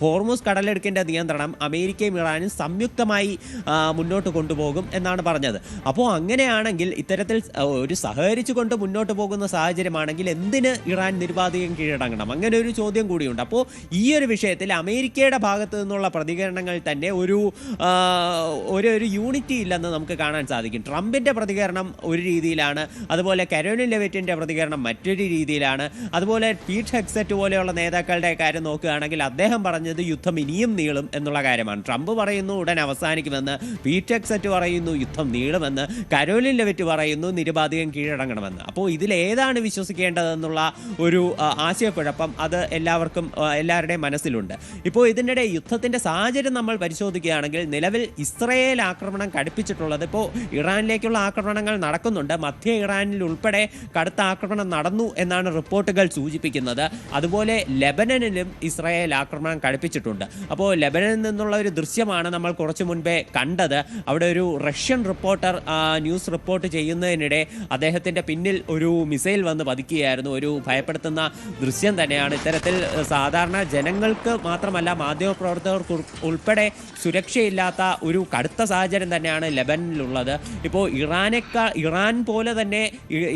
Hormuz കടലെടുക്കിൻ്റെ നിയന്ത്രണം അമേരിക്കയും ഇറാനും സംയുക്തമായി മുന്നോട്ട് കൊണ്ടുപോകും എന്നാണ് പറഞ്ഞത്. അപ്പോൾ അങ്ങനെയാണെങ്കിൽ ഇത്തരത്തിൽ ഒരു സഹകരിച്ചു കൊണ്ട് മുന്നോട്ട് പോകുന്ന സാഹചര്യമാണെങ്കിൽ എന്തിന് ഇറാൻ നിരുപാധികം കീഴടങ്ങണം? അങ്ങനെ ഒരു ചോദ്യം കൂടിയുണ്ട്. അപ്പോൾ ഈ ഒരു വിഷയത്തിൽ അമേരിക്കയുടെ ഭാഗത്തു നിന്നുള്ള പ്രതികരണങ്ങൾ തന്നെ ഒരു യൂണിറ്റി ഇല്ലെന്ന് നമുക്ക് കാണാൻ സാധിക്കും. ട്രംപിൻ്റെ പ്രതികരണം ഒരു രീതിയിലാണ്, അതുപോലെ കരോലിൻ ലെവിറ്റിൻ്റെ പ്രതികരണം മറ്റൊരു രീതിയിലാണ്, അതുപോലെ പീറ്റ് ഹെഗ്സെറ്റ് പോലെയുള്ള നേതാക്കളുടെ കാര്യം നോക്കുകയാണെങ്കിൽ അദ്ദേഹം പറഞ്ഞത് യുദ്ധം ഇനിയും നീളും എന്നുള്ള കാര്യമാണ്. ട്രംപ് പറയുന്നു ഉടൻ അവസാനിക്കുമെന്ന്, പീറ്റ് ഹെഗ്സെറ്റ് പറയുന്നു യുദ്ധം നീളുമെന്ന്, കരോലിൻ ലെവിറ്റ് പറയുന്നു നിരുപാധികം കീഴടങ്ങണമെന്ന്. അപ്പോൾ ഇതിലേതാണ് വിശ്വസിക്കേണ്ടതെന്നുള്ള ഒരു ആശയക്കുഴപ്പം അത് എല്ലാവരുടെയും മനസ്സിലുണ്ട്. ഇപ്പോൾ ഇതിനിടെ യുദ്ധത്തിൻ്റെ സാഹചര്യം നമ്മൾ പരിശോധിക്കുകയാണെങ്കിൽ നിലവിൽ ഇസ്രയേൽ ആക്രമണം കടുപ്പിച്ചിട്ടുള്ളത്, ഇപ്പോൾ ഇറാനിലേക്കുള്ള ആക്രമണങ്ങൾ നടക്കുന്നുണ്ട്, മധ്യ ഇറാനിൽ ഉൾപ്പെടെ കടുത്ത ആക്രമണം നടന്നു എന്നാണ് റിപ്പോർട്ടുകൾ സൂചിപ്പിക്കുന്നത്. അതുപോലെ ലെബനനിലും ഇസ്രായേൽ ആക്രമണം കടുപ്പിച്ചിട്ടുണ്ട്. അപ്പോൾ ലെബനനിൽ നിന്നുള്ള ഒരു ദൃശ്യമാണ് നമ്മൾ കുറച്ചു മുൻപേ കണ്ടത്. അവിടെ ഒരു റഷ്യൻ റിപ്പോർട്ടർ ന്യൂസ് റിപ്പോർട്ട് ചെയ്യുന്നതിനിടെ അദ്ദേഹത്തിൻ്റെ പിന്നിൽ ഒരു മിസൈൽ വന്ന് പതിക്കുകയായിരുന്നു. ഒരു ഭയപ്പെടുത്തുന്ന ദൃശ്യം തന്നെയാണ്. ഇത്തരത്തിൽ സാധാരണ ജനങ്ങൾക്ക് മാത്രമല്ല മാധ്യമപ്രവർത്തകർക്ക് ഉൾപ്പെടെ സുരക്ഷയില്ലാത്ത ഒരു കടുത്ത സാഹചര്യം തന്നെയാണ് ലെബനനിലുള്ളത്. ഇപ്പോൾ ഇറാൻ പോലെ തന്നെ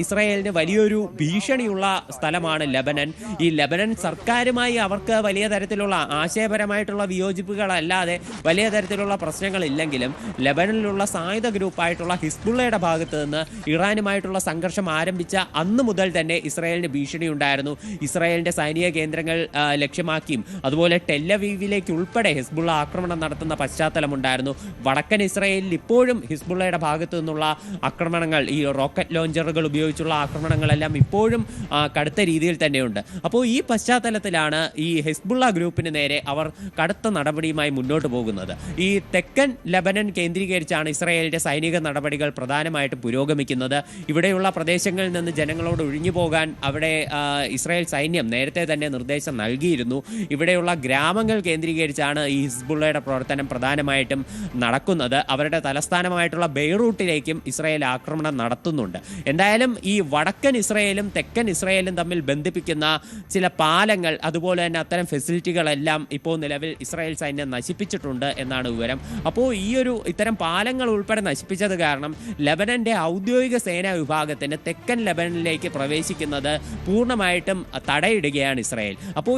ഇസ്രായേലിന് വലിയൊരു ഭീഷണിയുള്ള സ്ഥലമാണ് ലെബനൻ. ഈ ലെബനൻ സർക്കാരുമായി അവർക്ക് വലിയ തരത്തിലുള്ള ആശയപരമായിട്ടുള്ള വിയോജിപ്പുകളല്ലാതെ വലിയ തരത്തിലുള്ള പ്രശ്നങ്ങളില്ലെങ്കിലും ലെബനനിലുള്ള സായുധ ഗ്രൂപ്പായിട്ടുള്ള ഹിസ്ബുള്ളയുടെ ഭാഗത്ത് നിന്ന് ഇറാനുമായിട്ടുള്ള സംഘർഷം ആരംഭിച്ച അന്ന് മുതൽ തന്നെ ഇസ്രായേലിന് ഭീഷണി ഉണ്ടായിരുന്നു. ഇസ്രായേലിൻ്റെ സൈനിക കേന്ദ്രങ്ങൾ ലക്ഷ്യമാക്കിയും അതുപോലെ ടെല്ലവീവിലേക്ക് ഉൾപ്പെടെ ഹിസ്ബുള്ള ആക്രമണം നടത്തുന്ന പശ്ചാത്തലമുണ്ടായിരുന്നു. വടക്കൻ ഇസ്രായേലിൽ ഇപ്പോഴും ഹിസ്ബുള്ളയുടെ ഭാഗത്തു നിന്നുള്ള ആക്രമണങ്ങൾ, ഈ റോക്കറ്റ് ലോഞ്ചറുകൾ ഉപയോഗിച്ചുള്ള ആക്രമണങ്ങളെല്ലാം ഇപ്പോഴും കടുത്ത രീതിയിൽ തന്നെയുണ്ട്. അപ്പോൾ ഈ പശ്ചാത്തലത്തിലാണ് ഈ ഹിസ്ബുള്ള ഗ്രൂപ്പിന് നേരെ അവർ കടുത്ത നടപടിയുമായി മുന്നോട്ട് പോകുന്നത്. ഈ തെക്കൻ ലെബനൻ കേന്ദ്രീകരിച്ചാണ് ഇസ്രായേലിൻ്റെ സൈനിക നടപടികൾ പ്രധാനമായിട്ടും പുരോഗമിക്കുന്നത്. ഇവിടെയുള്ള പ്രദേശങ്ങളിൽ നിന്ന് ജനങ്ങളോട് ഒഴിഞ്ഞു പോകാൻ അവിടെ ഇസ്രായേൽ സൈന്യം നേരത്തെ തന്നെ നിർദ്ദേശം നൽകിയിരുന്നു. ഇവിടെയുള്ള ഗ്രാമങ്ങൾ കേന്ദ്രീകരിച്ചാണ് ഈ ഹിസ്ബുള്ളയുടെ പ്രവർത്തനം പ്രധാനമായിട്ടും നടക്കുന്നത്. അവരുടെ തലസ്ഥാനമായിട്ടുള്ള ബെയ്റൂട്ടിലേക്കും ഇസ്രായേൽ ആക്രമണം നടത്തുന്നുണ്ട്. എന്തായാലും ഈ വടക്കൻ ഇസ്രായേലും തെക്കൻ ഇസ്രായേലും തമ്മിൽ ബന്ധിപ്പിക്കുന്ന ചില പാലങ്ങൾ, അതുപോലെ തന്നെ അത്തരം ഫെസിലിറ്റികളെല്ലാം ഇപ്പോൾ നിലവിൽ ഇസ്രായേൽ സൈന്യം നശിപ്പിച്ചിട്ടുണ്ട് എന്നാണ് വിവരം. അപ്പോൾ ഇത്തരം പാലങ്ങൾ ഉൾപ്പെടെ നശിപ്പിച്ചത് കാരണം ലെബനന്റെ ഔദ്യോഗിക സേനാ വിഭാഗത്തിന് തെക്കൻ ലെബനനിലേക്ക് പ്രവേശിക്കുന്നത് പൂർണ്ണമായിട്ടും തടയിടുകയാണ് ഇസ്രായേൽ. അപ്പോൾ